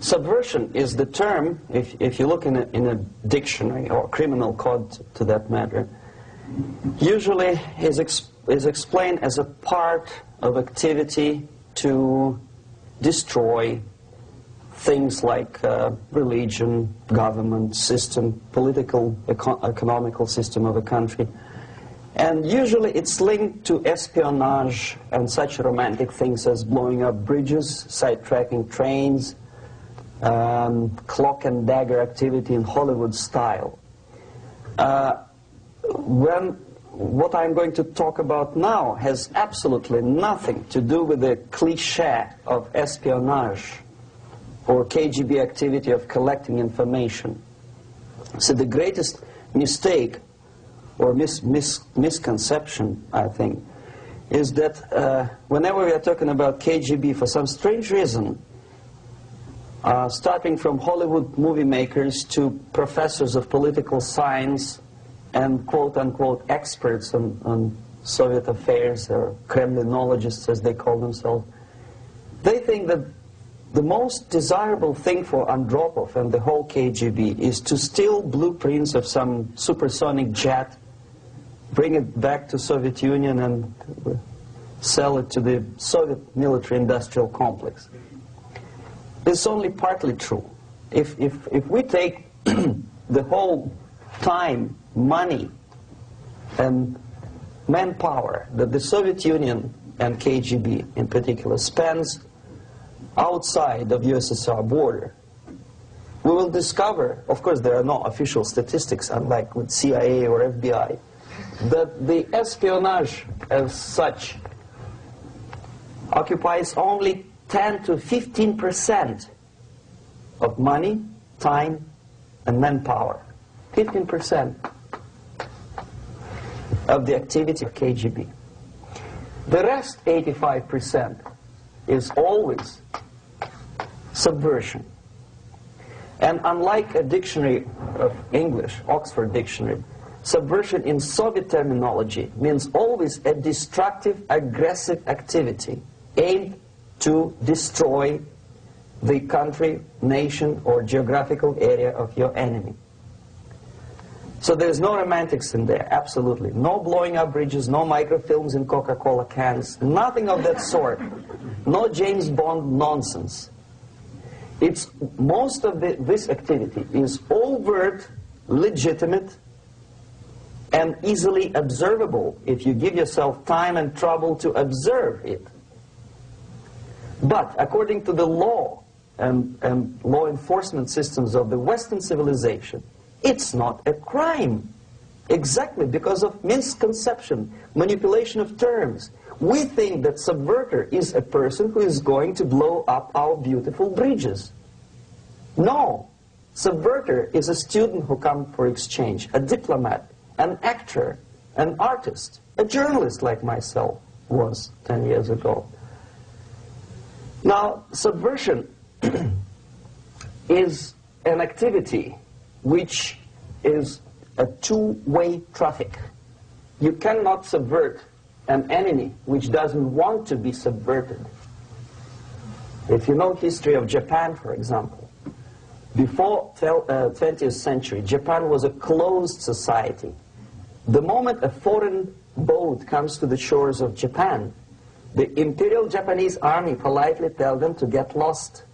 Subversion is the term, if you look in a dictionary or criminal code to that matter, usually is explained as a part of activity to destroy things like religion, government, system, political, economical system of a country. And usually it's linked to espionage and such romantic things as blowing up bridges, sidetracking trains, cloak and dagger activity in Hollywood style. What I'm going to talk about now has absolutely nothing to do with the cliché of espionage or KGB activity of collecting information. So the greatest mistake or misconception, I think, is that whenever we are talking about KGB, for some strange reason, starting from Hollywood movie makers to professors of political science and quote-unquote experts on Soviet affairs, or Kremlinologists as they call themselves, they think that the most desirable thing for Andropov and the whole KGB is to steal blueprints of some supersonic jet, bring it back to Soviet Union and sell it to the Soviet military-industrial complex. It's only partly true. If we take the whole time, money, and manpower that the Soviet Union and KGB in particular spends outside of USSR border, we will discover, of course there are no official statistics unlike with CIA or FBI, that the espionage as such occupies only 10 to 15% of money, time, and manpower. 15% of the activity of KGB. The rest, 85%, is always subversion. And unlike a dictionary of English, Oxford Dictionary, subversion in Soviet terminology means always a destructive, aggressive activity aimed to destroy the country, nation, or geographical area of your enemy. So there's no romantics in there, absolutely. No blowing up bridges, no microfilms in Coca-Cola cans, nothing of that sort. No James Bond nonsense. It's most of this activity is overt, legitimate, and easily observable if you give yourself time and trouble to observe it. But according to the law and law enforcement systems of the Western civilization, it's not a crime. Exactly because of misconception, manipulation of terms. We think that subverter is a person who is going to blow up our beautiful bridges. No. Subverter is a student who comes for exchange, a diplomat, an actor, an artist, a journalist like myself was 10 years ago. Now, subversion is an activity which is a two-way traffic. You cannot subvert an enemy which doesn't want to be subverted. If you know history of Japan, for example, before 20th century, Japan was a closed society. The moment a foreign boat comes to the shores of Japan, the Imperial Japanese Army politely tells them to get lost.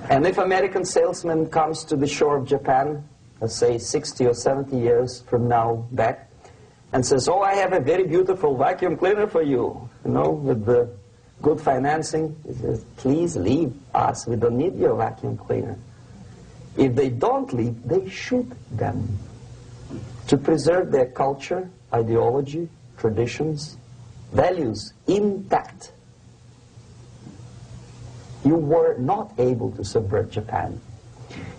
And if American salesman comes to the shore of Japan, let's say 60 or 70 years from now back, and says, oh, I have a very beautiful vacuum cleaner for you, with the good financing, he says, please leave us, we don't need your vacuum cleaner. If they don't leave, they shoot them to preserve their culture, ideology, traditions, values intact. You were not able to subvert Japan.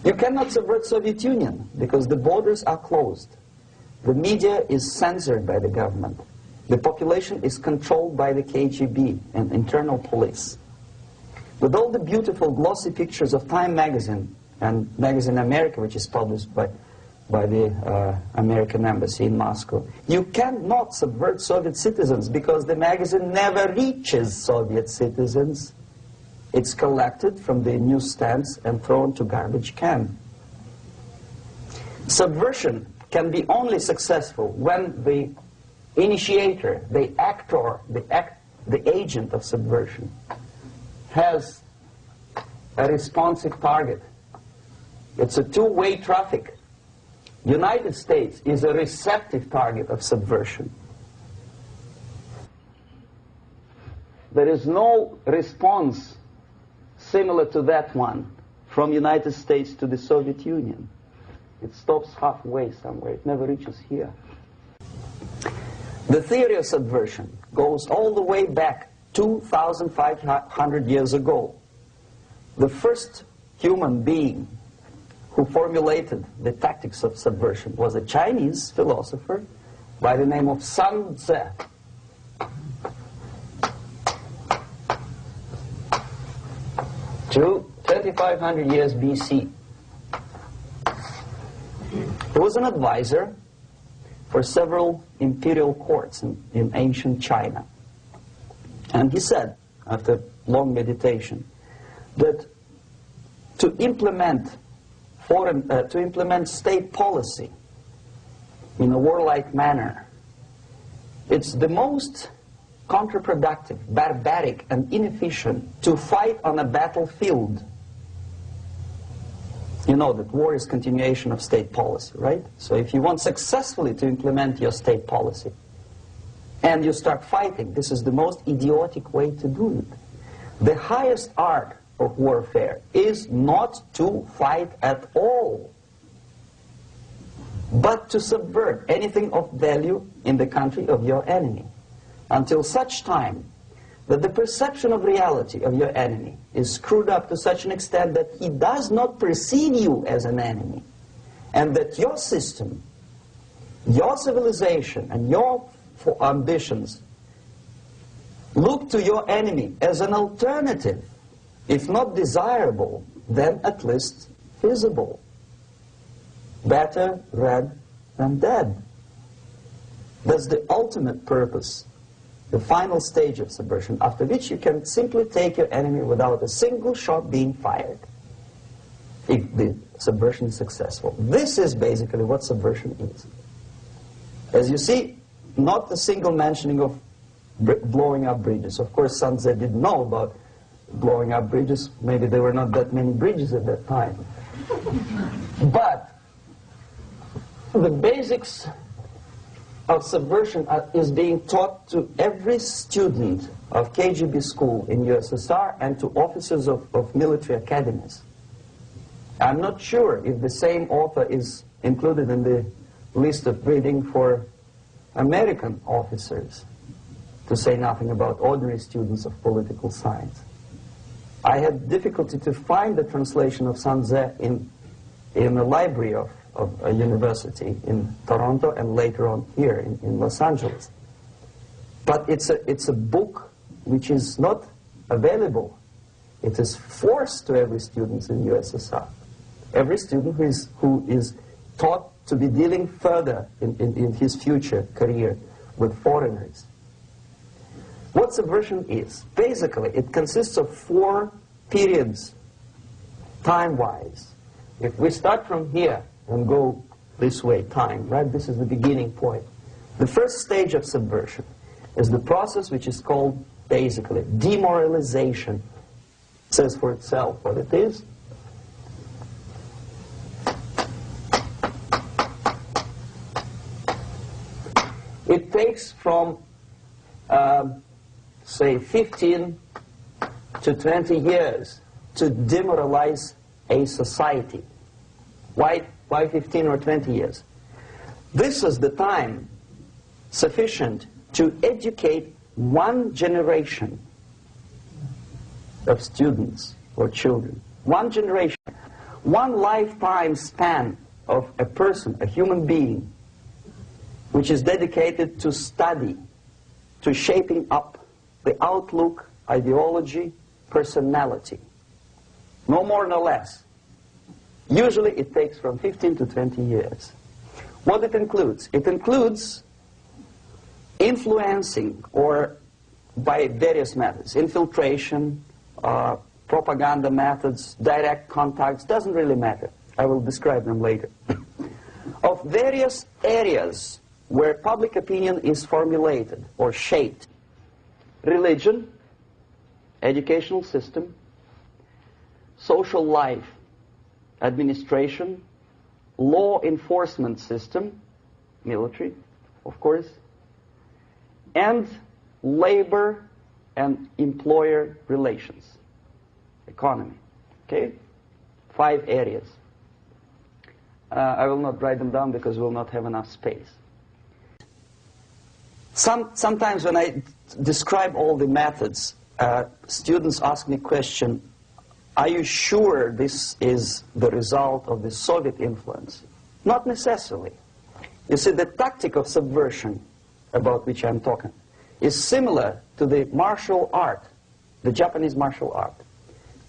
You cannot subvert Soviet Union because the borders are closed. The media is censored by the government. The population is controlled by the KGB and internal police. With all the beautiful glossy pictures of Time magazine and Magazine America, which is published by the American embassy in Moscow, you cannot subvert Soviet citizens because the magazine never reaches Soviet citizens. It's collected from the newsstands and thrown to garbage can. Subversion can be only successful when the initiator, the actor, the agent of subversion has a responsive target. It's a two-way traffic. United States is a receptive target of subversion. There is no response similar to that one from United States to the Soviet Union. It stops halfway somewhere. It never reaches here. The theory of subversion goes all the way back 2,500 years ago. The first human being who formulated the tactics of subversion was a Chinese philosopher by the name of Sun Tzu. 2,500 years BC. He was an advisor for several imperial courts in ancient China. And he said, after long meditation, that to implement state policy in a warlike manner, it's the most counterproductive, barbaric, and inefficient to fight on a battlefield. You know that war is continuation of state policy, right? So if you want successfully to implement your state policy, and you start fighting, this is the most idiotic way to do it. The highest art of warfare is not to fight at all, but to subvert anything of value in the country of your enemy, until such time that the perception of reality of your enemy is screwed up to such an extent that he does not perceive you as an enemy, and that your system, your civilization, and your ambitions look to your enemy as an alternative, if not desirable, then at least feasible. Better red than dead. That's the ultimate purpose, the final stage of subversion, after which you can simply take your enemy without a single shot being fired, if the subversion is successful. This is basically what subversion is. As you see, not a single mentioning of blowing up bridges. Of course, Sun Tzu didn't know about blowing up bridges. Maybe there were not that many bridges at that time. But the basics of subversion is being taught to every student of KGB school in USSR and to officers of military academies. I'm not sure if the same author is included in the list of reading for American officers, to say nothing about ordinary students of political science. I had difficulty to find the translation of Sun Tzu in the library of a university in Toronto and later on here in Los Angeles. But it's a book which is not available. It is forced to every student in USSR. Every student who is taught to be dealing further in his future career with foreigners. What subversion is? Basically, it consists of 4 periods, time-wise. If we start from here and go this way, time, right? This is the beginning point. The first stage of subversion is the process which is called, basically, demoralization. It says for itself what it is. It takes from, say, 15 to 20 years to demoralize a society. Why 15 or 20 years? This is the time sufficient to educate one generation of students or children. One generation, one lifetime span of a person, a human being, which is dedicated to study, to shaping up the outlook, ideology, personality. No more, no less. Usually it takes from 15 to 20 years. What it includes? It includes influencing, or by various methods, infiltration, propaganda methods, direct contacts, doesn't really matter. I will describe them later. Of various areas where public opinion is formulated or shaped. Religion, educational system, social life, administration, law enforcement system, military, of course, and labor and employer relations, economy. Okay? 5 areas. I will not write them down because we will not have enough space. Sometimes when I describe all the methods, students ask me a question, are you sure this is the result of the Soviet influence? Not necessarily. You see, the tactic of subversion, about which I'm talking, is similar to the martial art, the Japanese martial art.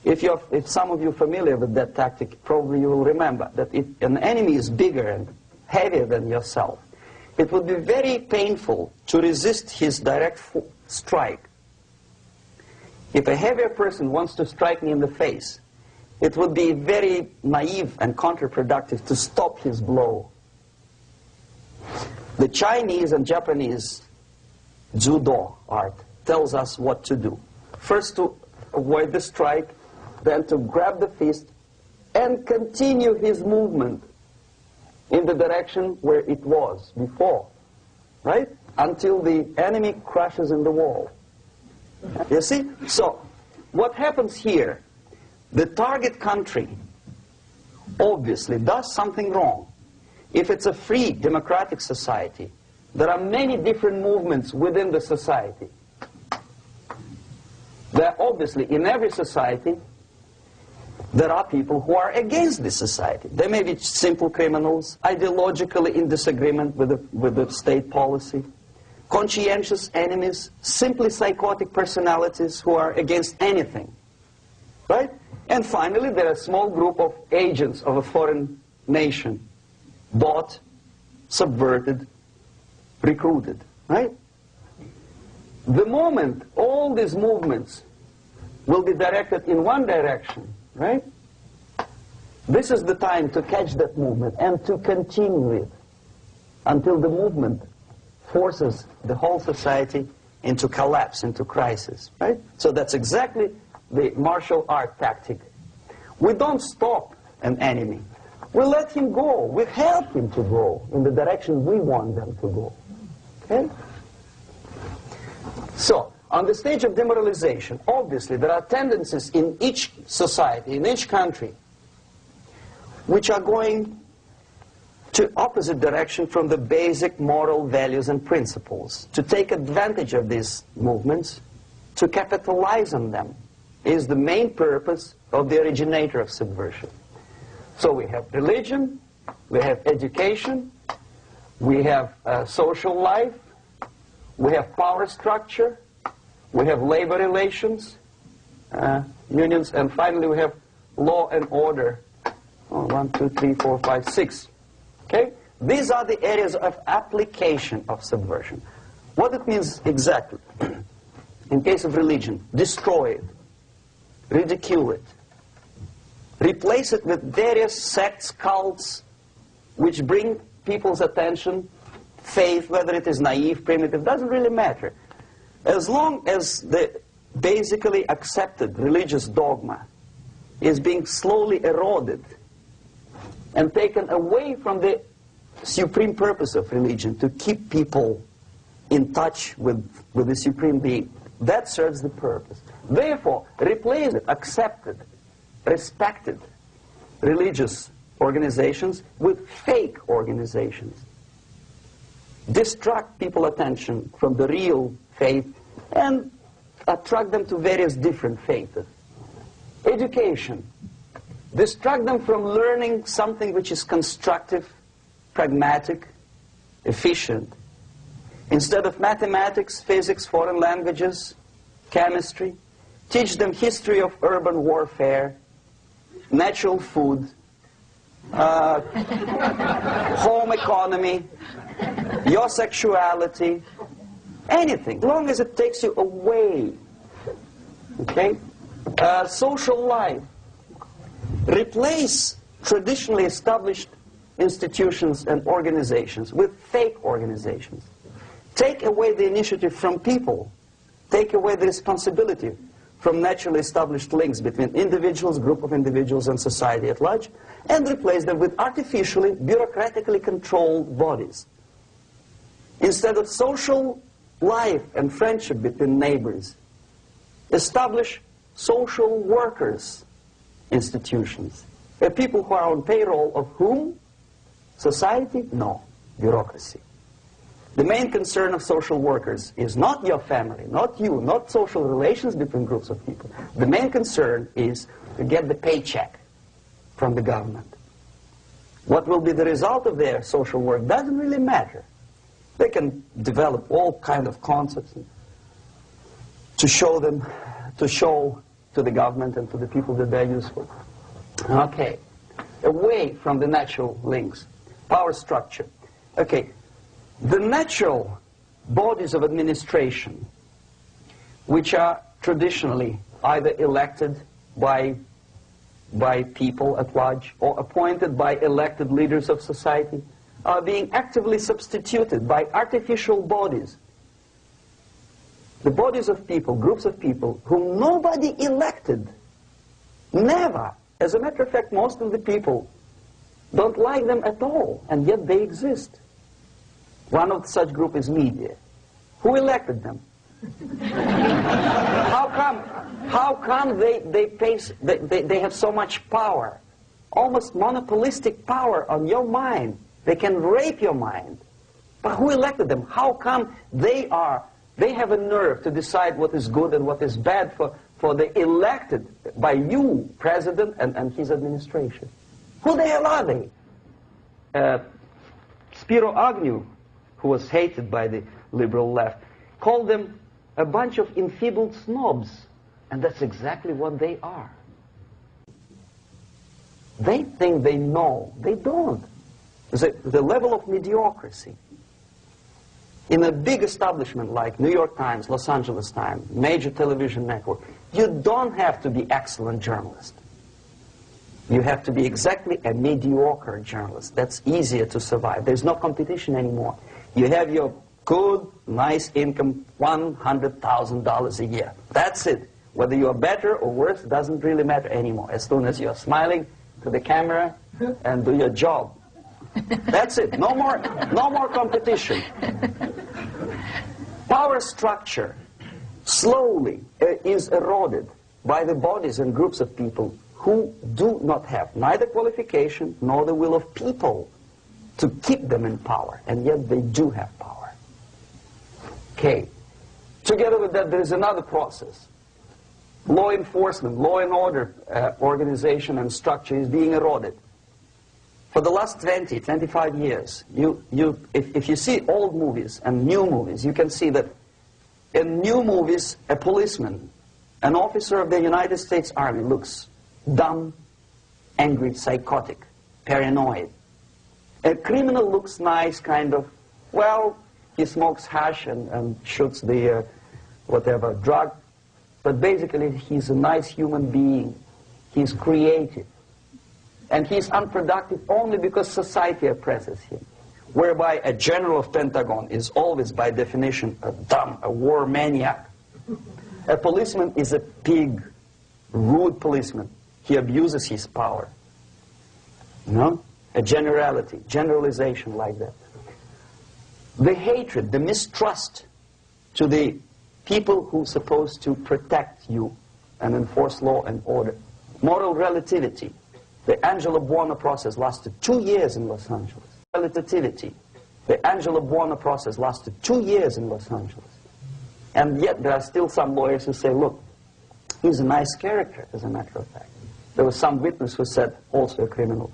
If some of you are familiar with that tactic, probably you will remember that if an enemy is bigger and heavier than yourself, it would be very painful to resist his direct strike. If a heavier person wants to strike me in the face, it would be very naive and counterproductive to stop his blow. The Chinese and Japanese judo art tells us what to do. First to avoid the strike, then to grab the fist and continue his movement in the direction where it was before, right? Until the enemy crashes in the wall. You see? So, what happens here? The target country obviously does something wrong. If it's a free democratic society, there are many different movements within the society. There obviously, in every society, there are people who are against this society. They may be simple criminals, ideologically in disagreement with the state policy, conscientious enemies, simply psychotic personalities who are against anything, right? And finally, there are a small group of agents of a foreign nation, bought, subverted, recruited, right? The moment all these movements will be directed in one direction, right? This is the time to catch that movement and to continue it until the movement forces the whole society into collapse, into crisis, right? So that's exactly the martial art tactic. We don't stop an enemy. We let him go. We help him to go in the direction we want them to go. Okay? So, on the stage of demoralization, obviously there are tendencies in each society, in each country, which are going to opposite direction from the basic moral values and principles. To take advantage of these movements, to capitalize on them, is the main purpose of the originator of subversion. So we have religion, we have education, we have social life, we have power structure, we have labor relations, unions, and finally we have law and order. 1, 2, 3, 4, 5, 6. Okay? These are the areas of application of subversion. What it means exactly? In case of religion, destroy it, ridicule it, replace it with various sects, cults, which bring people's attention, faith, whether it is naive, primitive, doesn't really matter. As long as the basically accepted religious dogma is being slowly eroded and taken away from the supreme purpose of religion, to keep people in touch with the supreme being, that serves the purpose. Therefore, replace it, accepted, respected religious organizations with fake organizations. Distract people's attention from the real faith and attract them to various different faiths. Education. Distract them from learning something which is constructive, pragmatic, efficient. Instead of mathematics, physics, foreign languages, chemistry, teach them history of urban warfare, natural food, home economy, your sexuality, anything, as long as it takes you away, okay, Social life. Replace traditionally established institutions and organizations with fake organizations. Take away the initiative from people. Take away the responsibility from naturally established links between individuals, group of individuals, and society at large, and replace them with artificially, bureaucratically controlled bodies. Instead of social life and friendship between neighbors, establish social workers institutions. People who are on payroll of whom? Society? No. Bureaucracy. The main concern of social workers is not your family, not you, not social relations between groups of people. The main concern is to get the paycheck from the government. What will be the result of their social work doesn't really matter. They can develop all kind of concepts to show to the government and to the people that they're useful. Okay, away from the natural links, power structure. Okay, the natural bodies of administration, which are traditionally either elected by people at large or appointed by elected leaders of society, are being actively substituted by artificial bodies. The bodies of people, groups of people, whom nobody elected. Never. As a matter of fact, most of the people don't like them at all, and yet they exist. One of such group is media. Who elected them? How come they have so much power? Almost monopolistic power on your mind. They can rape your mind. But who elected them? How come they have a nerve to decide what is good and what is bad for the elected by you, president, and his administration? Who the hell are they? Spiro Agnew, who was hated by the liberal left, called them a bunch of enfeebled snobs. And that's exactly what they are. They think they know. They don't. The level of mediocrity. In a big establishment like New York Times, Los Angeles Times, major television network, you don't have to be excellent journalist. You have to be exactly a mediocre journalist. That's easier to survive. There's no competition anymore. You have your good, nice income, $100,000 a year. That's it. Whether you are better or worse doesn't really matter anymore. As soon as you're smiling to the camera and do your job. That's it. No more competition. Power structure slowly is eroded by the bodies and groups of people who do not have neither qualification nor the will of people to keep them in power, and yet they do have power. Okay. Together with that, there is another process. Law enforcement, law and order organization and structure is being eroded. For the last 20, 25 years, if you see old movies and new movies, you can see that in new movies, a policeman, an officer of the United States Army looks dumb, angry, psychotic, paranoid. A criminal looks nice, kind of, well, he smokes hash and shoots the whatever drug, but basically he's a nice human being. He's creative. And he's unproductive only because society oppresses him. Whereby a general of Pentagon is always, by definition, a dumb, a war maniac. A policeman is a pig, rude policeman. He abuses his power. No? A generality, generalization like that. The hatred, the mistrust to the people who are supposed to protect you and enforce law and order. Moral relativity. The Angelo Buono process lasted 2 years in Los Angeles. Relativity. The Angelo Buono process lasted 2 years in Los Angeles. And yet there are still some lawyers who say, look, he's a nice character, as a matter of fact. There was some witness who said, also a criminal,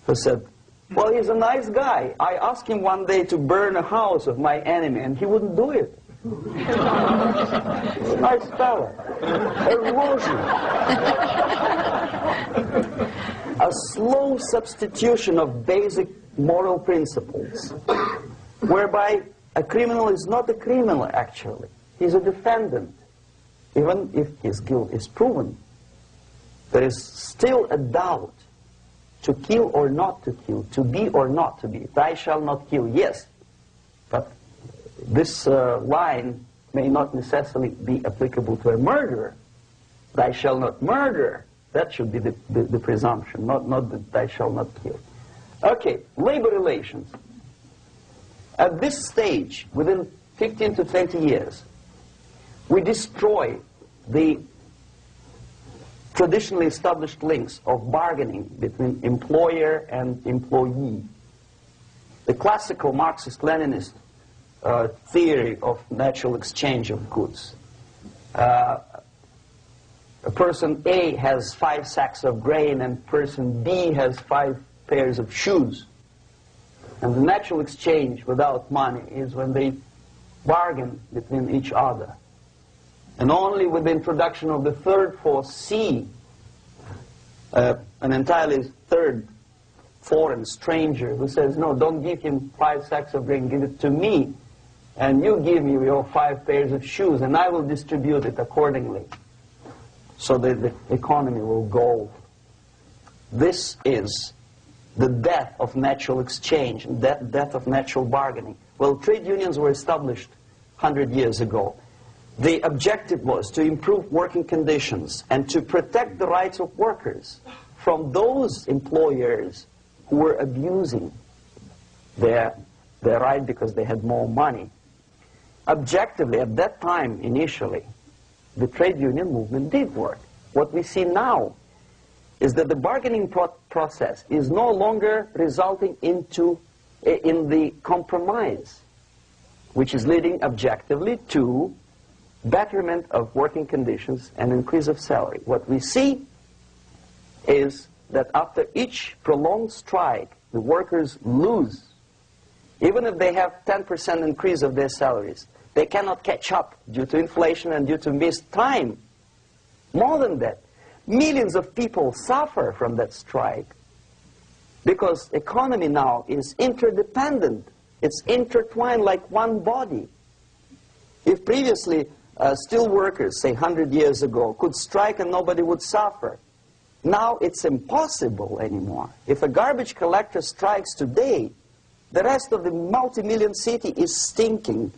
who said, well, he's a nice guy. I asked him one day to burn a house of my enemy, and he wouldn't do it. He's a nice fella. Erosion. A slow substitution of basic moral principles, whereby a criminal is not a criminal, actually. He's a defendant. Even if his guilt is proven, there is still a doubt to kill or not to kill, to be or not to be. Thou shalt not kill, yes, but this line may not necessarily be applicable to a murderer. Thou shalt not murder. That should be the presumption, not that thou shalt not kill. Okay, labor relations. At this stage, within 15 to 20 years, we destroy the traditionally established links of bargaining between employer and employee. The classical Marxist-Leninist theory of natural exchange of goods. Person A has 5 sacks of grain and person B has 5 pairs of shoes. And the natural exchange without money is when they bargain between each other. And only with the introduction of the third force, C, an entirely third foreign stranger who says, no, don't give him 5 sacks of grain, give it to me, and you give me your 5 pairs of shoes, and I will distribute it accordingly, so that the economy will go. This is the death of natural exchange, death of natural bargaining. Well, trade unions were established 100 years ago. The objective was to improve working conditions and to protect the rights of workers from those employers who were abusing their right because they had more money. Objectively, at that time, initially, the trade union movement did work. What we see now is that the bargaining process is no longer resulting in the compromise, which is leading objectively to betterment of working conditions and increase of salary. What we see is that after each prolonged strike, the workers lose. Even if they have 10% increase of their salaries, they cannot catch up due to inflation and due to missed time. More than that, millions of people suffer from that strike because economy now is interdependent. It's intertwined like one body. If previously steel workers, say 100 years ago, could strike and nobody would suffer, now it's impossible anymore. If a garbage collector strikes today, the rest of the multi-million city is stinking.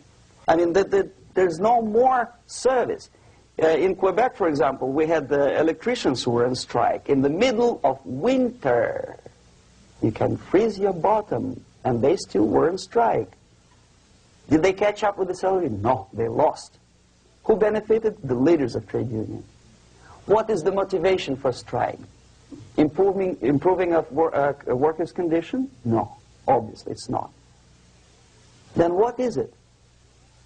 I mean, there's no more service. In Quebec, for example, we had the electricians who were on strike in the middle of winter. You can freeze your bottom, and they still were on strike. Did they catch up with the salary? No, they lost. Who benefited? The leaders of trade unions. What is the motivation for strike? Improving of workers' condition? No, obviously it's not. Then what is it?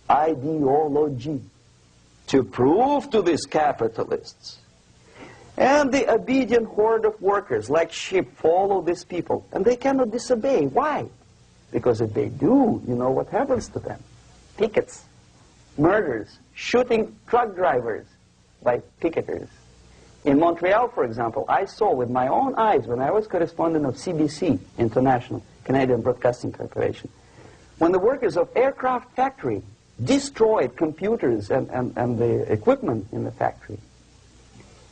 Ideology. To prove to these capitalists. And the obedient horde of workers, like sheep, follow these people. And they cannot disobey. Why? Because if they do, you know what happens to them. Pickets, murders, shooting truck drivers by picketers. In Montreal, for example, I saw with my own eyes when I was correspondent of CBC, International, Canadian Broadcasting Corporation, when the workers of aircraft factory destroyed computers and the equipment in the factory.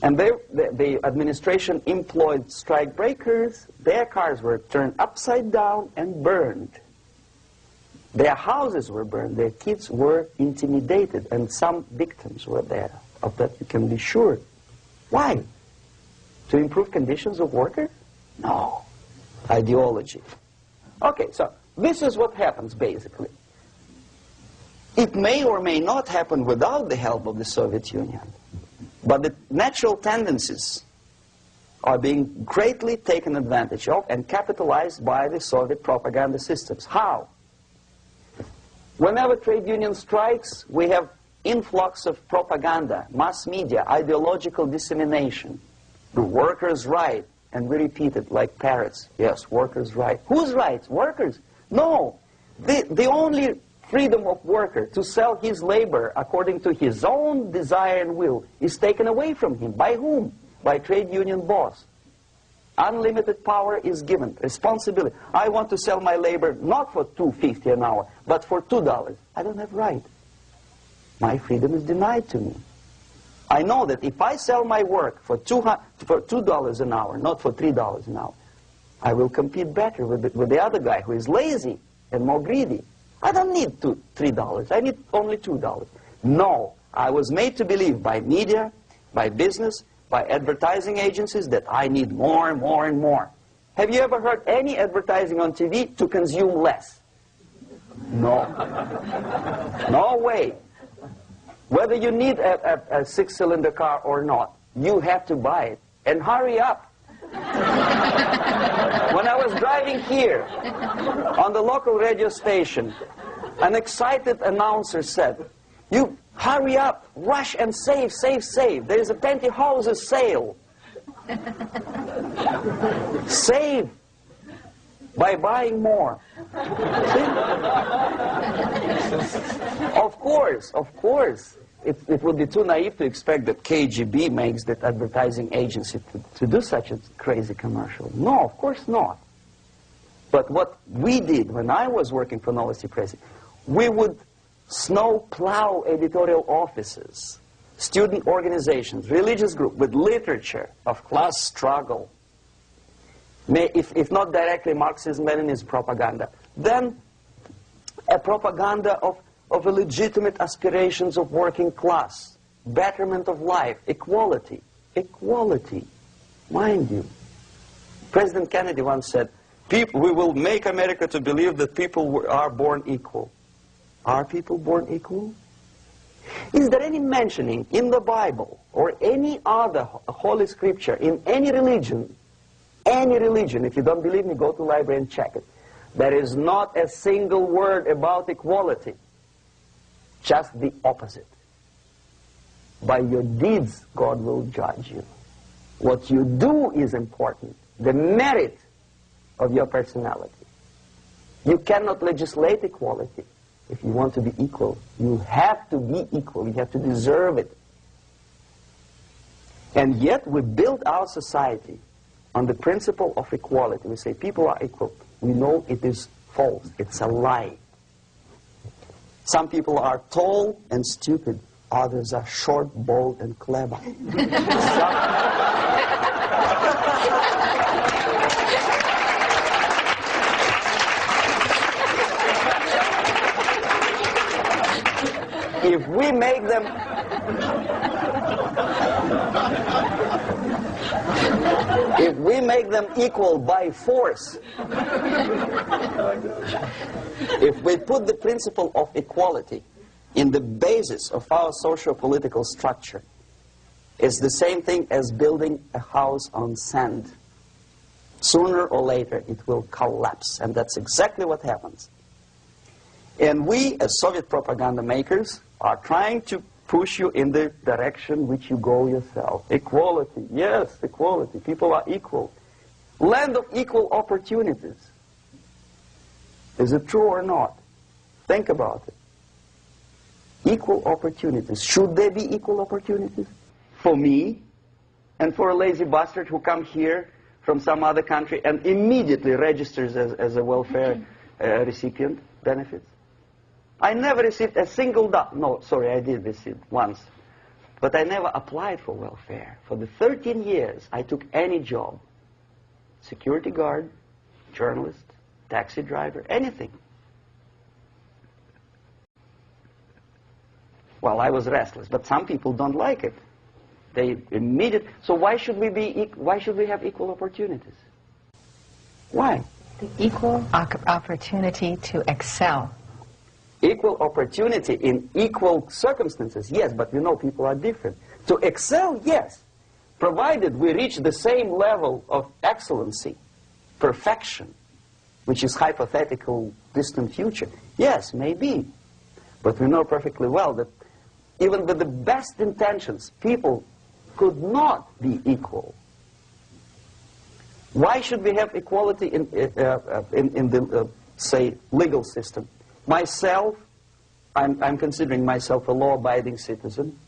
And the administration employed strike breakers. Their cars were turned upside down and burned. Their houses were burned. Their kids were intimidated. And some victims were there. Of that you can be sure. Why? To improve conditions of workers? No. Ideology. Okay, so this is what happens basically. It may or may not happen without the help of the Soviet Union. But the natural tendencies are being greatly taken advantage of and capitalized by the Soviet propaganda systems. How? Whenever trade union strikes, we have influx of propaganda, mass media, ideological dissemination. The workers' right, and we repeat it like parrots. Yes, workers' right. Whose rights? Workers? No. The only freedom of worker to sell his labor according to his own desire and will is taken away from him. By whom? By trade union boss. Unlimited power is given. Responsibility. I want to sell my labor not for $2.50 an hour, but for $2. I don't have right. My freedom is denied to me. I know that if I sell my work for $2 an hour, not for $3 an hour, I will compete better with the other guy who is lazy and more greedy. I don't need $3. I need only $2. No, I was made to believe by media, by business, by advertising agencies that I need more and more and more. Have you ever heard any advertising on TV to consume less? No. No way. Whether you need a six-cylinder car or not, you have to buy it. And hurry up. When I was driving here, on the local radio station, an excited announcer said, "You hurry up, rush and save, save, save. There is a pantyhose sale." Save by buying more. Of course. It would be too naive to expect that KGB makes that advertising agency to do such a crazy commercial. No, of course not. But what we did when I was working for Novosti Press, we would snow plow editorial offices, student organizations, religious groups with literature of class struggle. If not directly Marxism-Leninism propaganda, then a propaganda of legitimate aspirations of working class, betterment of life, equality. Equality, mind you. President Kennedy once said, "We will make America to believe that people are born equal." Are people born equal? Is there any mentioning in the Bible or any other holy scripture in any religion, if you don't believe me, go to the library and check it, there is not a single word about equality. Just the opposite. By your deeds, God will judge you. What you do is important. The merit of your personality. You cannot legislate equality. If you want to be equal, you have to be equal. You have to deserve it. And yet we build our society on the principle of equality. We say people are equal. We know it is false. It's a lie. Some people are tall and stupid. Others are short, bold, and clever. If we make them equal by force, if we put the principle of equality in the basis of our socio-political structure, it's the same thing as building a house on sand. Sooner or later it will collapse, and that's exactly what happens. And we, as Soviet propaganda makers, are trying to push you in the direction which you go yourself. Equality, yes, equality. People are equal. Land of equal opportunities. Is it true or not? Think about it. Equal opportunities. Should there be equal opportunities? For me and for a lazy bastard who comes here from some other country and immediately registers as a welfare recipient benefits. I never received a single dollar. No, sorry, I did receive once. But I never applied for welfare. For the 13 years, I took any job. Security guard, journalist, taxi driver, anything. Well, I was restless, but some people don't like it. They immediately. So why should we have equal opportunities? Why? The equal opportunity to excel. Equal opportunity in equal circumstances, yes, but you know people are different. To excel, yes, provided we reach the same level of excellency, perfection, which is hypothetical, distant future. Yes, maybe. But we know perfectly well that even with the best intentions, people could not be equal. Why should we have equality in the, say, legal system? Myself, I'm considering myself a law-abiding citizen,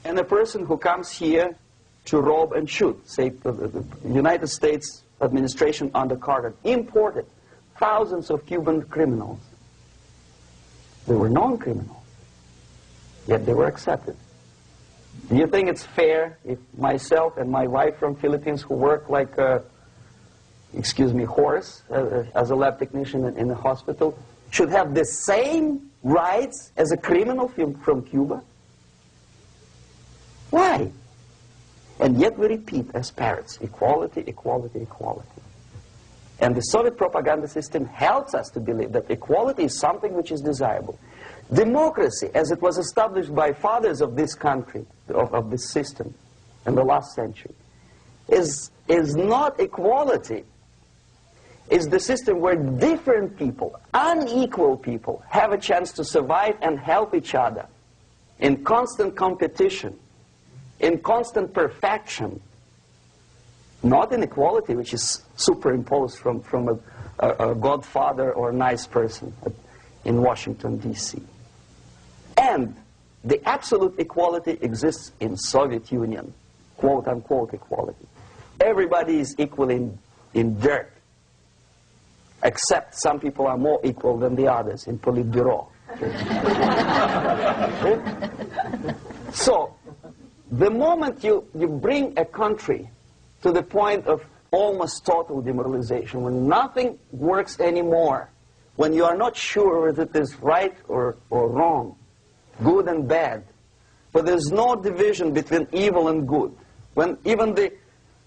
and a person who comes here to rob and shoot, say, the United States administration under Carter imported thousands of Cuban criminals. They were non-criminals, yet they were accepted. Do you think it's fair if myself and my wife from Philippines, who work like a, excuse me, horse as a lab technician in a hospital, should have the same rights as a criminal from Cuba? Why? And yet we repeat as parrots, equality, equality, equality. And the Soviet propaganda system helps us to believe that equality is something which is desirable. Democracy, as it was established by fathers of this country, of this system in the last century, is not equality. It's the system where different people, unequal people, have a chance to survive and help each other in constant competition, in constant perfection, not in equality, which is superimposed from a godfather or a nice person in Washington, D.C. And the absolute equality exists in Soviet Union, quote-unquote equality. Everybody is equal in dirt, except some people are more equal than the others in Politburo. So, the moment you bring a country to the point of almost total demoralization, when nothing works anymore, when you are not sure whether it is right or wrong, good and bad, but there's no division between evil and good, when even the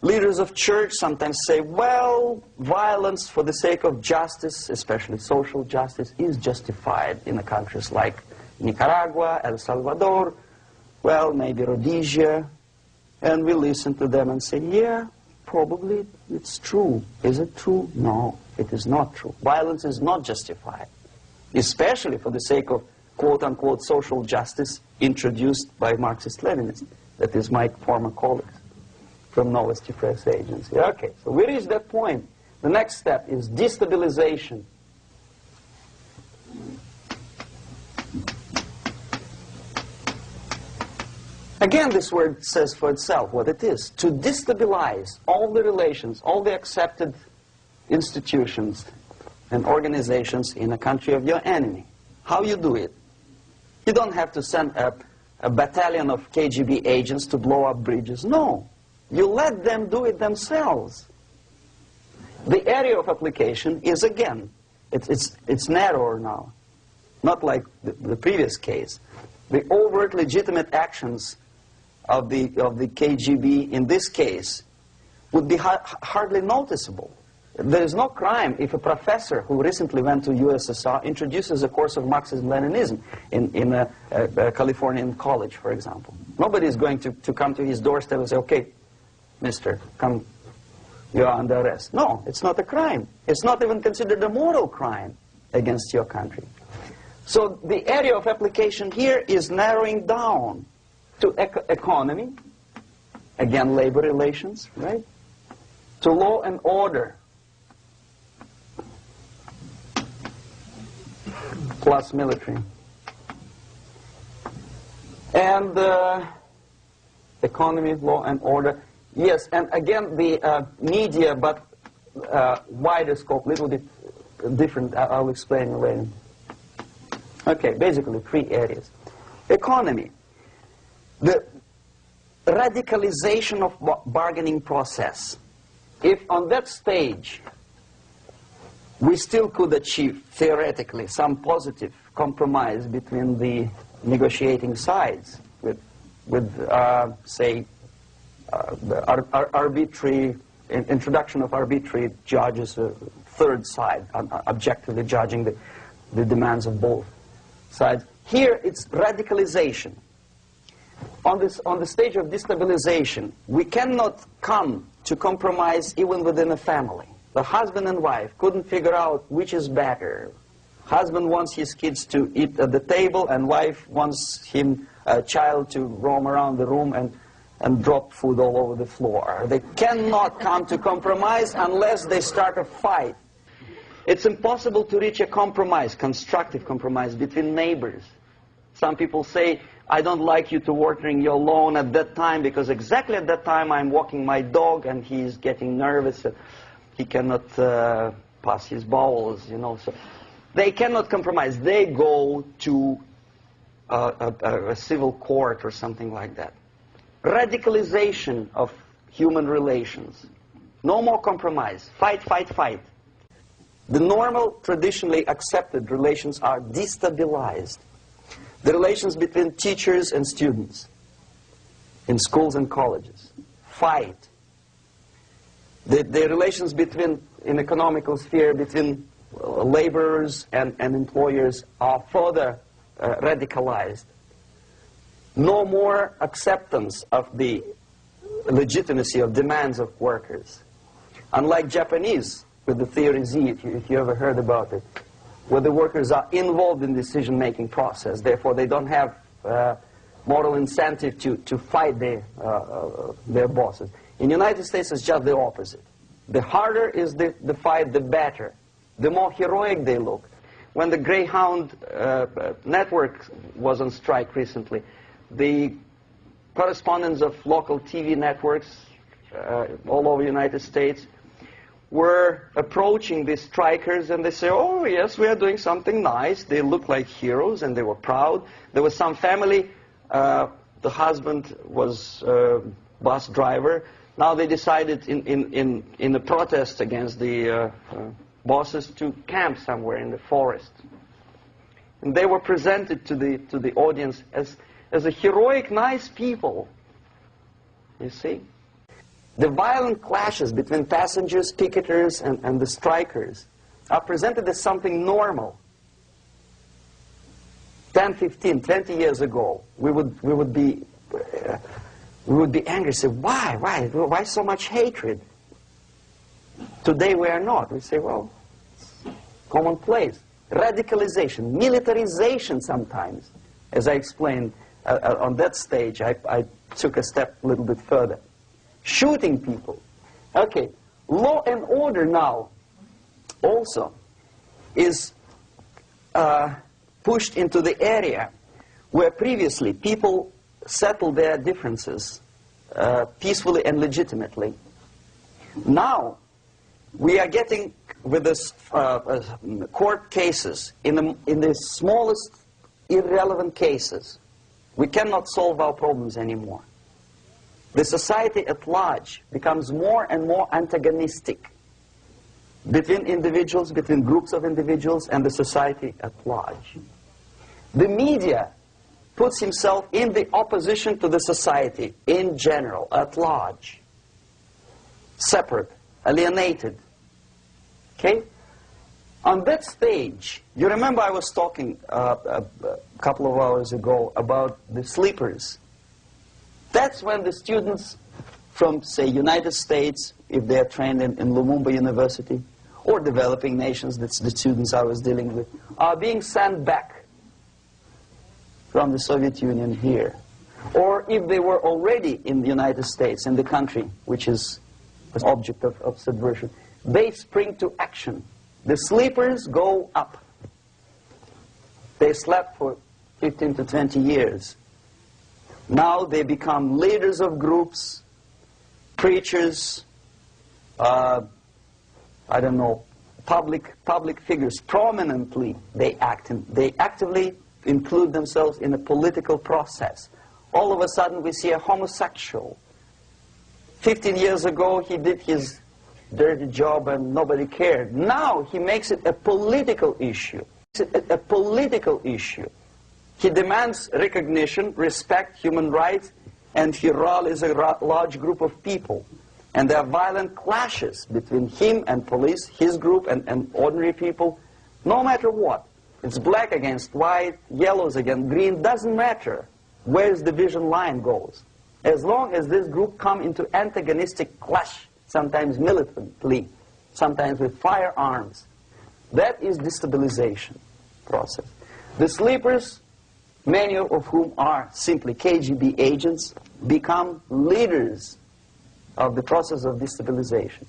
leaders of church sometimes say, well, violence for the sake of justice, especially social justice, is justified in the countries like Nicaragua, El Salvador, well, maybe Rhodesia, and we listen to them and say, yeah, probably it's true. Is it true? No, it is not true. Violence is not justified, especially for the sake of quote-unquote social justice introduced by Marxist-Leninists, that is my former colleagues from Novosti Press Agency. Okay, so we reached that point. The next step is destabilization. Again, this word says for itself what it is. To destabilize all the relations, all the accepted institutions and organizations in a country of your enemy. How you do it? You don't have to send a battalion of KGB agents to blow up bridges. No. You let them do it themselves. The area of application is, again, it's narrower now. Not like the previous case. The overt legitimate actions of the KGB in this case would be hardly noticeable. There is no crime if a professor who recently went to USSR introduces a course of Marxism-Leninism in a Californian college, for example. Nobody is going to come to his doorstep and say, okay, mister, come, you are under arrest. No, it's not a crime. It's not even considered a moral crime against your country. So the area of application here is narrowing down to economy, again labor relations, right? To law and order, plus military. And economy, law and order. Yes, and again the media, but wider scope, little bit different. I'll explain later. Okay, basically 3 areas. Economy. The radicalization of bargaining process. If on that stage we still could achieve, theoretically, some positive compromise between the negotiating sides with say, the arbitrary, introduction of arbitrary judges, a third side, objectively judging the demands of both sides. Here it's radicalization. On the stage of destabilization, we cannot come to compromise even within a family. The husband and wife couldn't figure out which is better. Husband wants his kids to eat at the table, and wife wants a child to roam around the room and drop food all over the floor. They cannot come to compromise unless they start a fight. It's impossible to reach a compromise, constructive compromise, between neighbors. Some people say, I don't like you to watering your lawn at that time because exactly at that time I'm walking my dog and he's getting nervous. He cannot pass his bowels, you know. So they cannot compromise. They go to a civil court or something like that. radicalization of human relations. No more compromise. Fight, fight, fight. The normal, traditionally accepted relations are destabilized. The relations between teachers and students in schools and colleges. Fight. The relations between, in economical sphere, between laborers and employers are further radicalized. No more acceptance of the legitimacy of demands of workers. Unlike Japanese, with the theory Z, if you ever heard about it, where the workers are involved in decision-making process, therefore they don't have moral incentive to fight their bosses. In the United States, it's just the opposite. The harder is the fight, the better. The more heroic they look. When the Greyhound network was on strike recently, the correspondents of local TV networks all over the United States were approaching the strikers, and they say, oh yes, we are doing something nice. They look like heroes, and they were proud. There was some family, the husband was a bus driver. Now they decided in a protest against the bosses to camp somewhere in the forest. And they were presented to the audience as a heroic, nice people. You see? The violent clashes between passengers, picketers, and the strikers are presented as something normal. 10, 15, 20 years ago, we would be angry, say, why so much hatred? Today we are not. We say, well, it's commonplace. Radicalization, militarization sometimes. As I explained on that stage, I took a step a little bit further. Shooting people. Okay, law and order now also is pushed into the area where previously people settled their differences peacefully and legitimately. Now we are getting with this court cases in the smallest irrelevant cases. We cannot solve our problems anymore. The society at large becomes more and more antagonistic between individuals, between groups of individuals, and the society at large. The media puts himself in the opposition to the society in general, at large. Separate, alienated. Okay? On that stage, you remember I was talking a couple of hours ago about the sleepers. That's when the students from, say, United States, if they are trained in Lumumba University, or developing nations, that's the students I was dealing with, are being sent back from the Soviet Union here. Or if they were already in the United States, in the country, which is an object of subversion, they spring to action. The sleepers go up. They slept for 15 to 20 years. Now they become leaders of groups, preachers, I don't know, public figures. Prominently they actively include themselves in a political process. All of a sudden we see a homosexual. 15 years ago he did his dirty job and nobody cared. Now he makes it a political issue. A political issue. He demands recognition, respect, human rights, and he rallies a large group of people. And there are violent clashes between him and police, his group and ordinary people, no matter what. It's black against white, yellows against green, doesn't matter where the division line goes. As long as this group come into antagonistic clash, sometimes militantly, sometimes with firearms, that is destabilization process. The sleepers, many of whom are simply KGB agents, become leaders of the process of destabilization.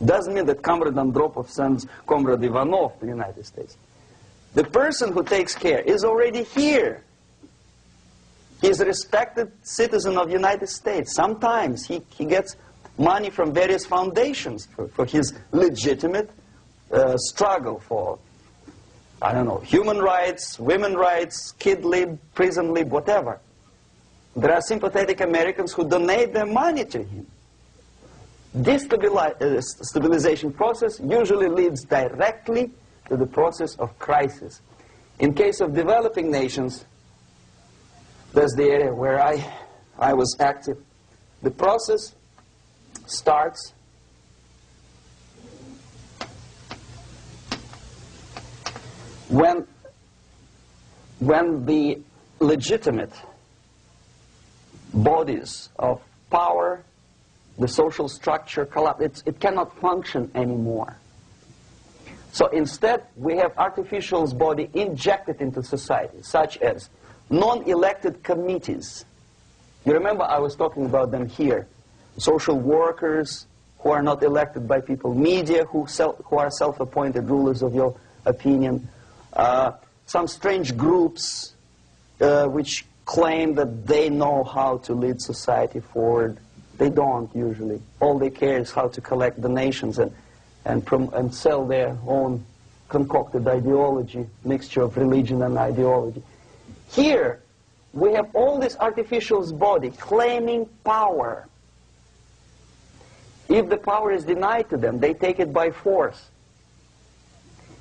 Doesn't mean that Comrade Andropov sends Comrade Ivanov to the United States. The person who takes care is already here. He is a respected citizen of the United States. Sometimes he gets money from various foundations for his legitimate struggle for, I don't know, human rights, women's rights, kid lib, prison lib, whatever. There are sympathetic Americans who donate their money to him. This stabilization process usually leads directly to the process of crisis. In case of developing nations, that's the area where I was active. The process starts when the legitimate bodies of power, the social structure collapse. It cannot function anymore. So instead, we have artificial body injected into society, such as non-elected committees. You remember I was talking about them here. Social workers who are not elected by people, media who are self-appointed rulers of your opinion, some strange groups which claim that they know how to lead society forward. They don't usually. All they care is how to collect donations and sell their own concocted ideology, mixture of religion and ideology. Here, we have all this artificial body claiming power. If the power is denied to them, they take it by force.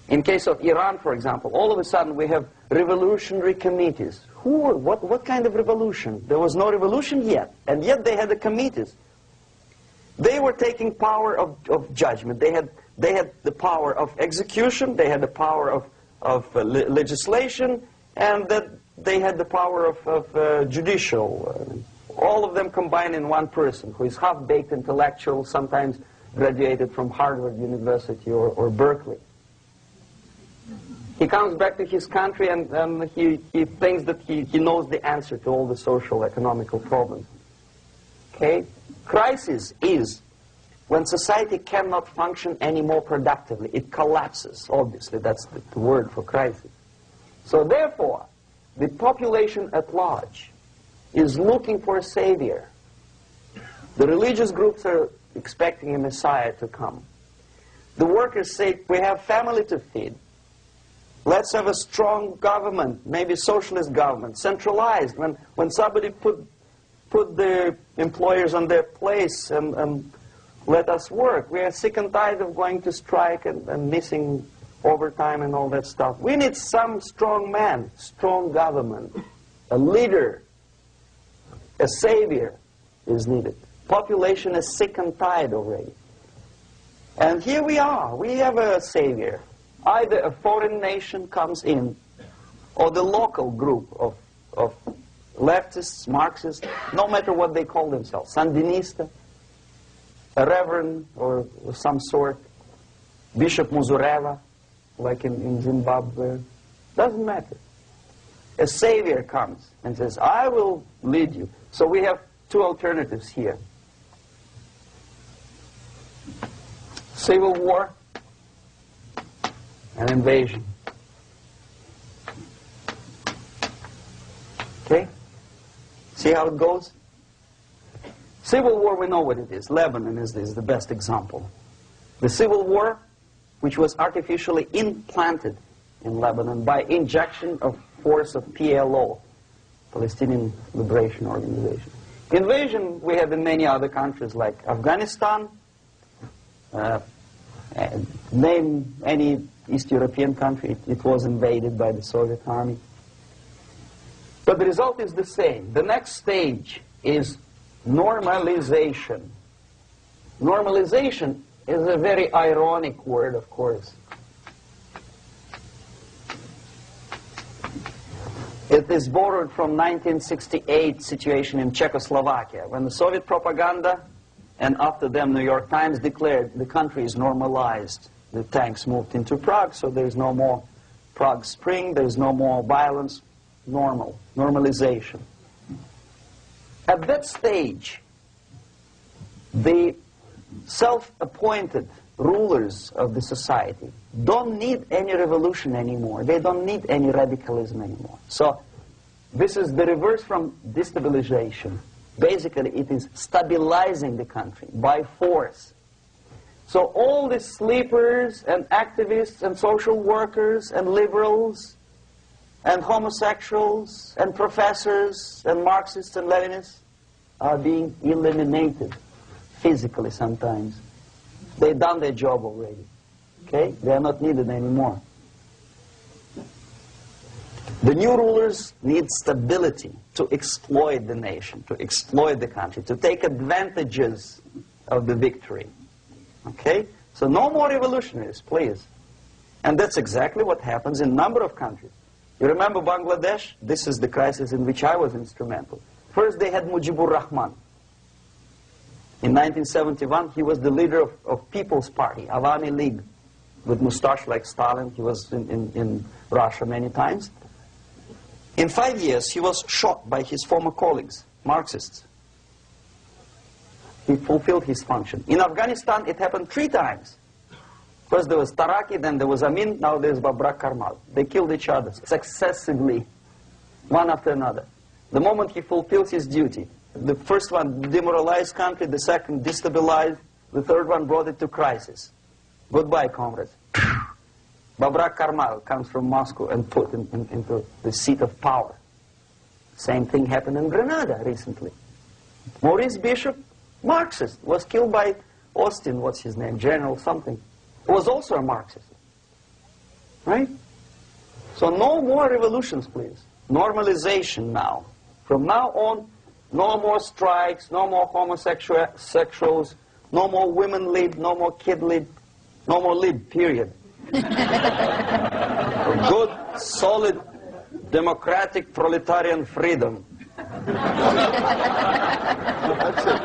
In case of Iran, for example, all of a sudden we have revolutionary committees. What kind of revolution? There was no revolution yet, and yet they had the committees. They were taking power of judgment. They had the power of execution, they had the power of legislation, and that they had the power of judicial. All of them combined in one person, who is half-baked intellectual, sometimes graduated from Harvard University or Berkeley. He comes back to his country and he thinks that he knows the answer to all the social, economical problems. Okay? Crisis is when society cannot function any more productively. It collapses, obviously. That's the word for crisis. So therefore, the population at large is looking for a savior. The religious groups are expecting a Messiah to come. The workers say, we have family to feed. Let's have a strong government, maybe socialist government, centralized. When somebody put the employers on their place and let us work. We are sick and tired of going to strike and missing overtime and all that stuff. We need some strong man, strong government, a leader, a savior is needed. Population is sick and tired already. And here we are. We have a savior. Either a foreign nation comes in, or the local group of leftists, Marxists, no matter what they call themselves, Sandinista, a reverend or some sort, Bishop Muzureva, like in Zimbabwe, doesn't matter. A savior comes and says, I will lead you. So we have two alternatives here. Civil war and invasion. Okay? See how it goes? Civil war, we know what it is. Lebanon is the best example. The civil war, which was artificially implanted in Lebanon by injection of force of PLO, Palestinian Liberation Organization. Invasion we have in many other countries like Afghanistan, name any East European country, it was invaded by the Soviet army. But the result is the same. The next stage is normalization. Normalization is a very ironic word, of course. It is borrowed from 1968 situation in Czechoslovakia, when the Soviet propaganda and after them New York Times declared the country is normalized. The tanks moved into Prague, so there's no more Prague Spring, there's no more violence. Normalization. At that stage, the self-appointed rulers of the society don't need any revolution anymore. They don't need any radicalism anymore. So this is the reverse from destabilization. Basically, it is stabilizing the country by force. So all these sleepers and activists and social workers and liberals and homosexuals and professors and Marxists and Leninists are being eliminated physically sometimes. They've done their job already. Okay? They are not needed anymore. The new rulers need stability to exploit the nation, to exploit the country, to take advantages of the victory. Okay? So no more revolutionaries, please. And that's exactly what happens in a number of countries. You remember Bangladesh? This is the crisis in which I was instrumental. First they had Mujibur Rahman. In 1971, he was the leader of People's Party, Awami League, with mustache like Stalin. He was in Russia many times. In 5 years, he was shot by his former colleagues, Marxists. He fulfilled his function. In Afghanistan, it happened 3 times. First there was Taraki, then there was Amin, now there's Babrak Karmal. They killed each other successively, one after another. The moment he fulfills his duty, the first one demoralized country, the second destabilized, the third one brought it to crisis. Goodbye, comrades. Babrak Karmal comes from Moscow and put into the seat of power. Same thing happened in Grenada recently. Maurice Bishop, Marxist, was killed by Austin, what's his name, General something, who was also a Marxist. Right? So no more revolutions, please. Normalization now. From now on, no more strikes, no more homosexuals, no more women lib, no more kid lib, no more lib, period. A good, solid, democratic, proletarian freedom. That's it.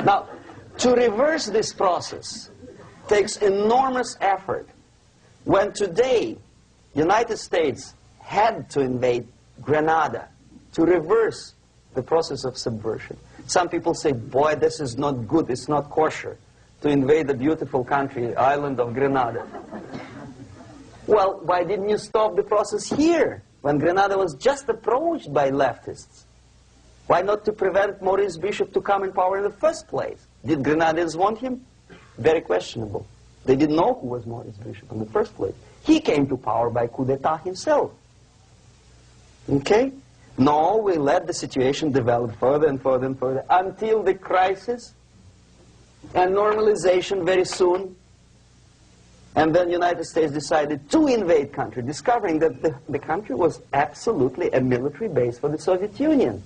Now, to reverse this process takes enormous effort. When today, United States had to invade Grenada to reverse the process of subversion. Some people say, boy, this is not good, it's not kosher to invade the beautiful country, island of Grenada. Well, why didn't you stop the process here, when Grenada was just approached by leftists? Why not to prevent Maurice Bishop to come in power in the first place? Did Grenadians want him? Very questionable. They didn't know who was Maurice Bishop in the first place. He came to power by coup d'etat himself. Okay? No, we let the situation develop further and further and further until the crisis and normalization very soon. And then the United States decided to invade country, discovering that the country was absolutely a military base for the Soviet Union.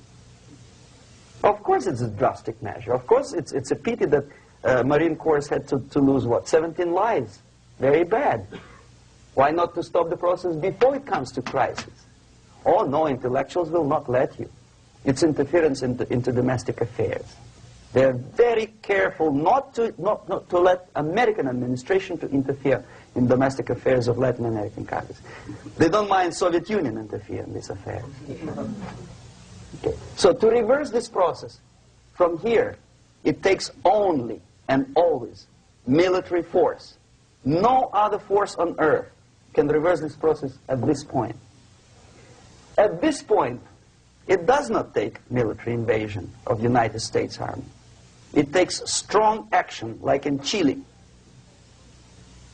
Of course it's a drastic measure. Of course it's a pity that Marine Corps had to lose, what, 17 lives. Very bad. Why not to stop the process before it comes to crisis? Oh no, intellectuals will not let you. It's interference into domestic affairs. They're very careful not to let American administration to interfere in domestic affairs of Latin American countries. They don't mind Soviet Union interfere in these affairs. Okay. So to reverse this process, from here, it takes only and always military force. No other force on earth can reverse this process at this point. At this point, it does not take military invasion of the United States Army. It takes strong action, like in Chile,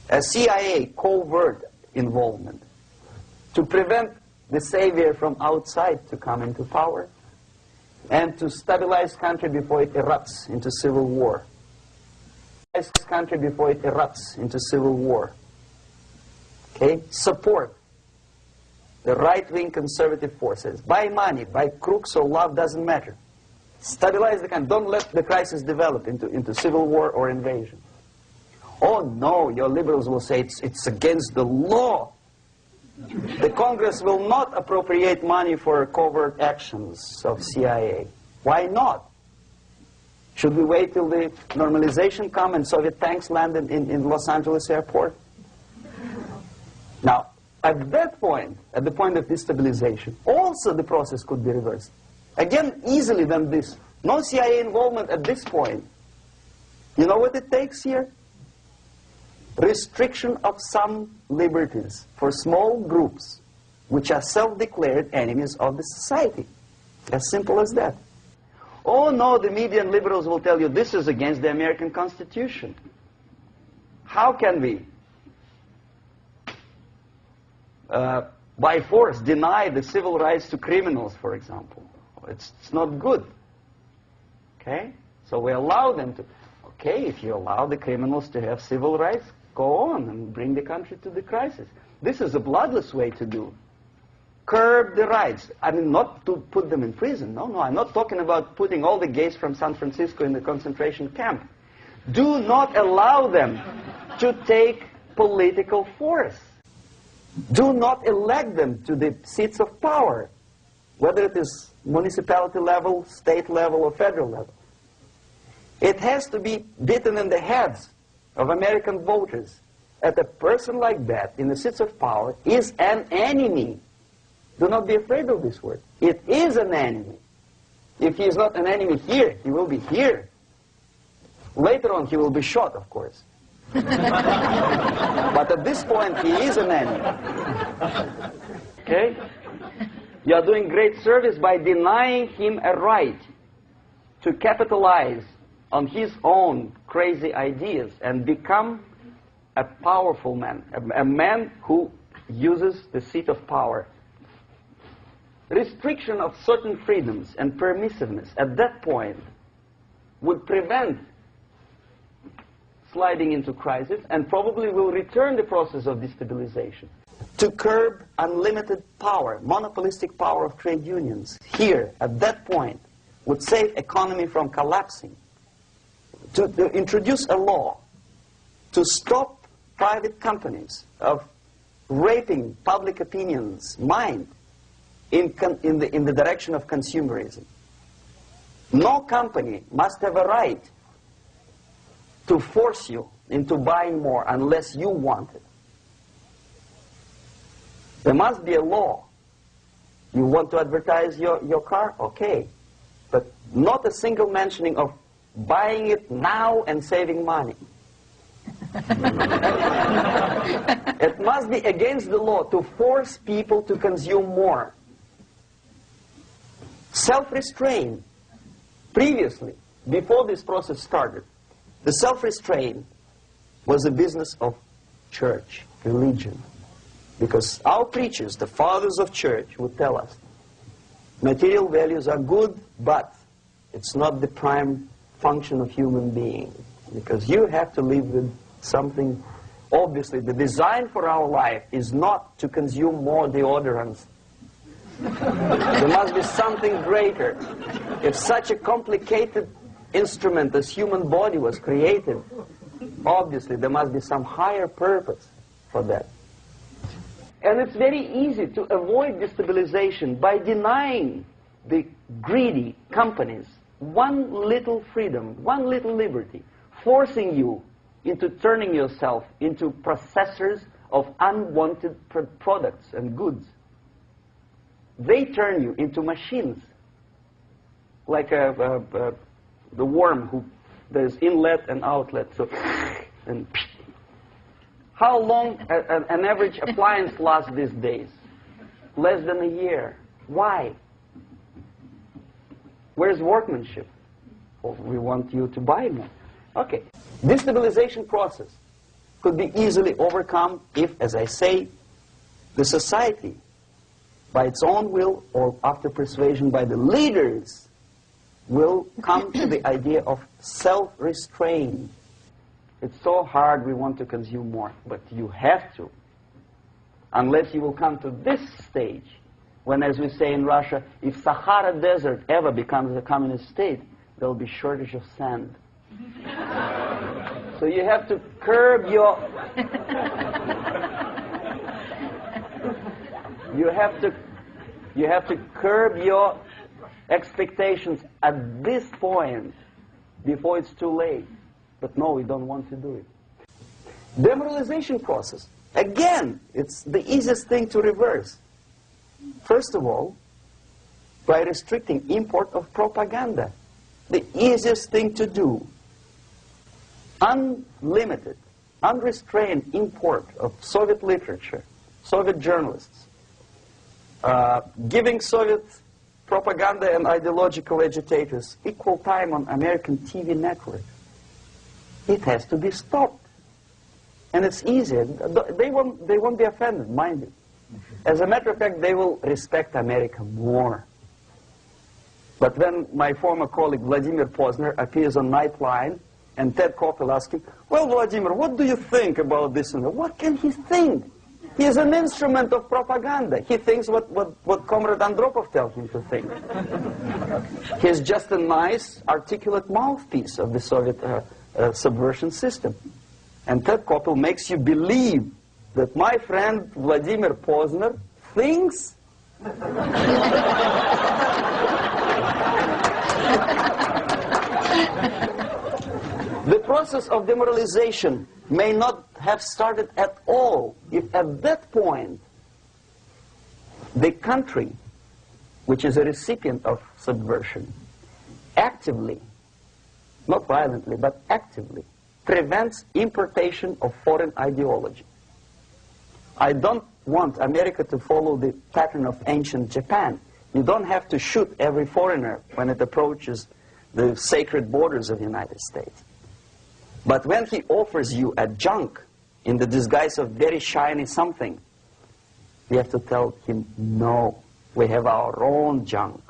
a CIA covert involvement to prevent the savior from outside to come into power and to stabilize country before it erupts into civil war. Country before it erupts into civil war. Okay? Support the right-wing conservative forces. By money, by crooks or love, doesn't matter. Stabilize the country. Don't let the crisis develop into civil war or invasion. Oh no, your liberals will say it's against the law. The Congress will not appropriate money for covert actions of CIA. Why not? Should we wait till the normalization come and Soviet tanks land in Los Angeles airport? Now, at that point, at the point of destabilization, also the process could be reversed. Again, easily than this. No CIA involvement at this point. You know what it takes here? Restriction of some liberties for small groups which are self-declared enemies of the society. As simple as that. Oh no, the media and liberals will tell you this is against the American Constitution. How can we by force deny the civil rights to criminals, for example. It's not good. Okay? So we allow them to. Okay, if you allow the criminals to have civil rights, go on and bring the country to the crisis. This is a bloodless way to do. Curb the rights. I mean, not to put them in prison. No, I'm not talking about putting all the gays from San Francisco in the concentration camp. Do not allow them to take political force. Do not elect them to the seats of power, whether it is municipality level, state level, or federal level. It has to be beaten in the heads of American voters that a person like that in the seats of power is an enemy. Do not be afraid of this word. It is an enemy. If he is not an enemy here, he will be here. Later on, he will be shot, of course. But at this point, he is an enemy. Okay? You are doing great service by denying him a right to capitalize on his own crazy ideas and become a powerful man, a man who uses the seat of power. Restriction of certain freedoms and permissiveness at that point would prevent sliding into crisis and probably will return the process of destabilization. To curb unlimited power, monopolistic power of trade unions, here, at that point, would save economy from collapsing. To introduce a law to stop private companies of raping public opinion's mind in the direction of consumerism. No company must have a right to force you into buying more unless you want it. There must be a law. You want to advertise your car? Okay. But not a single mentioning of buying it now and saving money. It must be against the law to force people to consume more. Self-restraint. Previously, before this process started, the self-restraint was a business of church, religion. Because our preachers, the fathers of church, would tell us, material values are good, but it's not the prime function of human being. Because you have to live with something. Obviously, the design for our life is not to consume more deodorants. There must be something greater. If such a complicated instrument as human body was created, obviously there must be some higher purpose for that. And it's very easy to avoid destabilization by denying the greedy companies one little freedom, one little liberty, forcing you into turning yourself into processors of unwanted products and goods. They turn you into machines, like the worm who there's inlet and outlet. So, and how long an average appliance lasts these days? Less than a year. Why? Where's workmanship? Well, we want you to buy more. Okay. Destabilization process could be easily overcome if, as I say, the society, by its own will or after persuasion by the leaders, will come to the idea of self-restraint. It's so hard we want to consume more, but you have to. Unless you will come to this stage, when, as we say in Russia, if Sahara Desert ever becomes a communist state, there will be shortage of sand. So you have to curb your... You have to curb your expectations at this point before it's too late. But no, we don't want to do it. Demoralization process. Again, it's the easiest thing to reverse. First of all, by restricting import of propaganda. The easiest thing to do. Unlimited, unrestrained import of Soviet literature, Soviet journalists. Giving Soviet propaganda and ideological agitators equal time on American TV networks. It has to be stopped. And it's easy. They won't be offended, mind you. As a matter of fact, they will respect America more. But when my former colleague Vladimir Posner appears on Nightline, and Ted Koppel asks him, well, Vladimir, what do you think about this? And what can he think? He is an instrument of propaganda. He thinks what Comrade Andropov tells him to think. He's just a nice, articulate mouthpiece of the Soviet subversion system. And Ted Koppel makes you believe that my friend Vladimir Posner thinks the process of demoralization may not have started at all if at that point the country, which is a recipient of subversion, actively, not violently, but actively, prevents importation of foreign ideology. I don't want America to follow the pattern of ancient Japan. You don't have to shoot every foreigner when it approaches the sacred borders of the United States. But when he offers you a junk in the disguise of very shiny something, you have to tell him, no, we have our own junk.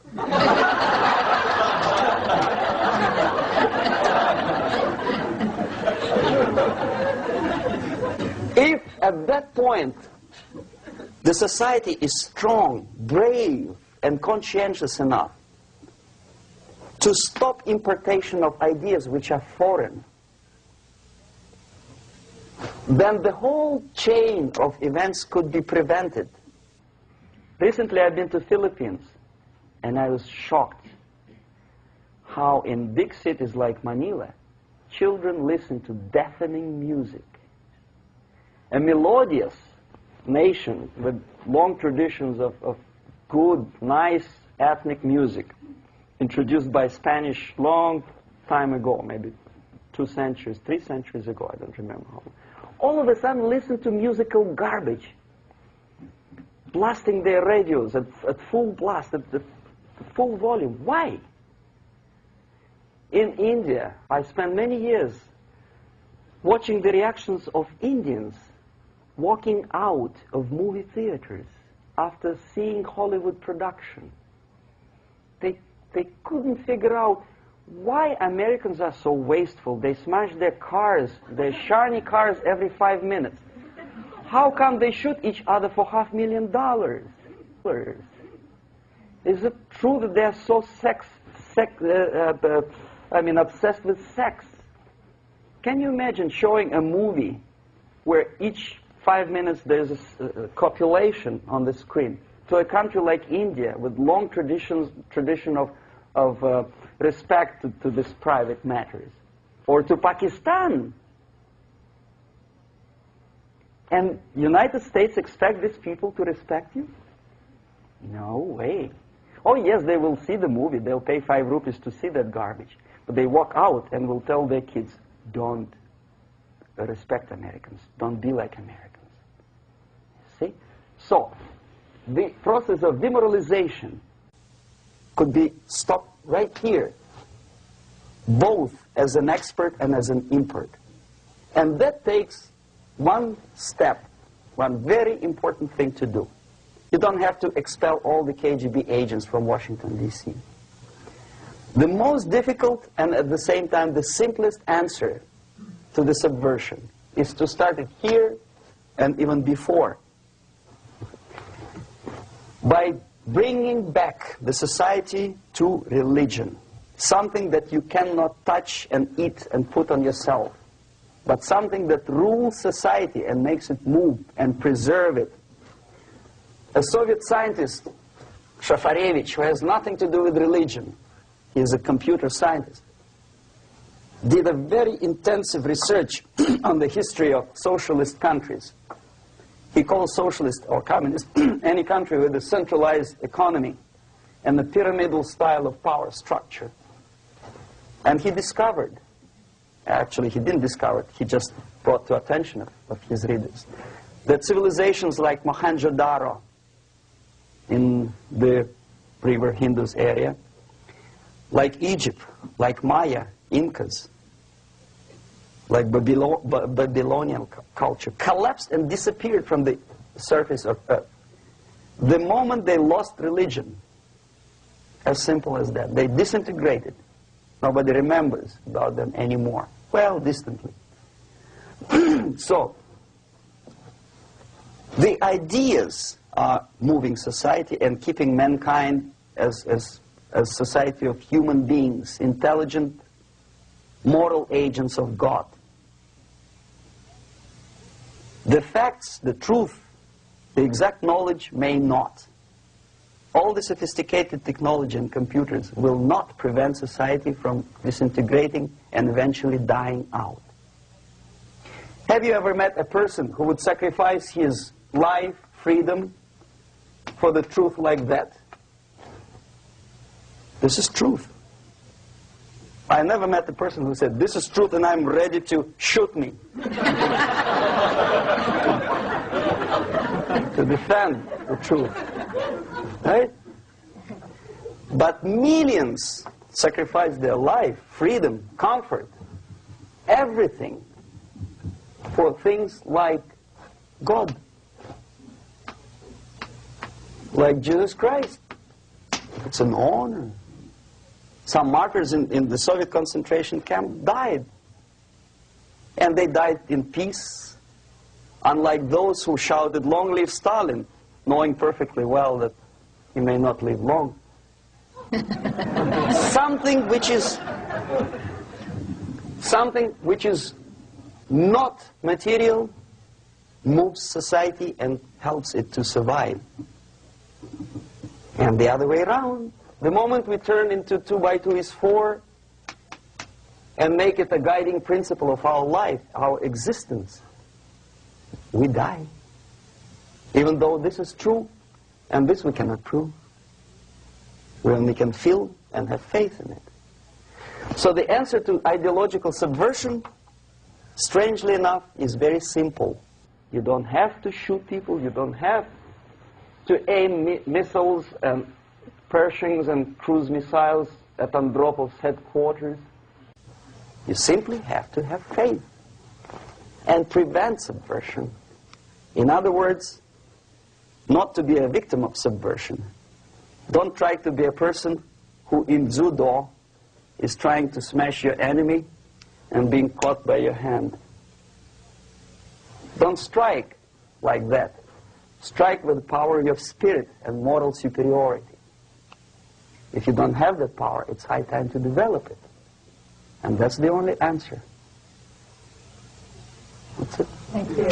If at that point the society is strong, brave, and conscientious enough to stop importation of ideas which are foreign, then the whole chain of events could be prevented. Recently I've been to Philippines, and I was shocked how in big cities like Manila, children listen to deafening music. A melodious nation with long traditions of good, nice ethnic music, introduced by Spanish long time ago, maybe 2 centuries, 3 centuries ago, I don't remember how long. All of a sudden listen to musical garbage, blasting their radios at full blast, at full volume. Why? In India, I spent many years watching the reactions of Indians walking out of movie theaters after seeing Hollywood production. They couldn't figure out why Americans are so wasteful. They smash their cars, their shiny cars, every 5 minutes. How come they shoot each other for $500,000? Is it true that they're so obsessed with sex? Can you imagine showing a movie where each 5 minutes there's a copulation on the screen to a country like India with long tradition of respect to these private matters, or to Pakistan? And United States expect these people to respect you? No way. Oh yes, they will see the movie, they'll pay 5 rupees to see that garbage, but they walk out and will tell their kids, don't respect Americans, don't be like Americans. See? So, the process of demoralization could be stopped right here, both as an expert and as an import. And that takes one step, one very important thing to do. You don't have to expel all the KGB agents from Washington, D.C. The most difficult and at the same time the simplest answer to the subversion is to start it here and even before, by bringing back the society to religion, something that you cannot touch and eat and put on yourself, but something that rules society and makes it move and preserve it. A Soviet scientist, Shafarevich, who has nothing to do with religion, he is a computer scientist, did a very intensive research on the history of socialist countries. He calls socialist or communist any country with a centralized economy and a pyramidal style of power structure. And he discovered, actually he didn't discover it, he just brought to attention of his readers, that civilizations like Mohenjo-Daro in the river Indus area, like Egypt, like Maya, Incas, like Babylonian culture, collapsed and disappeared from the surface of Earth. The moment they lost religion, as simple as that, they disintegrated. Nobody remembers about them anymore. Well, distantly. So, the ideas are moving society and keeping mankind as a society of human beings, intelligent, moral agents of God. The facts, the truth, the exact knowledge may not. All the sophisticated technology and computers will not prevent society from disintegrating and eventually dying out. Have you ever met a person who would sacrifice his life, freedom, for the truth like that? This is truth. I never met a person who said, this is truth and I'm ready to shoot me. To defend the truth. Right? But millions sacrifice their life, freedom, comfort, everything for things like God. Like Jesus Christ. It's an honor. Some martyrs in the Soviet concentration camp died. And they died in peace. Unlike those who shouted, "Long live Stalin," knowing perfectly well that he may not live long. Something which is not material moves society and helps it to survive. And the other way around. The moment we turn into 2 by 2 is 4 and make it a guiding principle of our life, our existence, we die. Even though this is true, and this we cannot prove. We only can feel and have faith in it. So the answer to ideological subversion, strangely enough, is very simple. You don't have to shoot people, you don't have to aim missiles and Pershings and cruise missiles at Andropov's headquarters. You simply have to have faith and prevent subversion. In other words, not to be a victim of subversion. Don't try to be a person who in judo is trying to smash your enemy and being caught by your hand. Don't strike like that. Strike with the power of your spirit and moral superiority. If you don't have that power, it's high time to develop it. And that's the only answer. That's it. Thank you.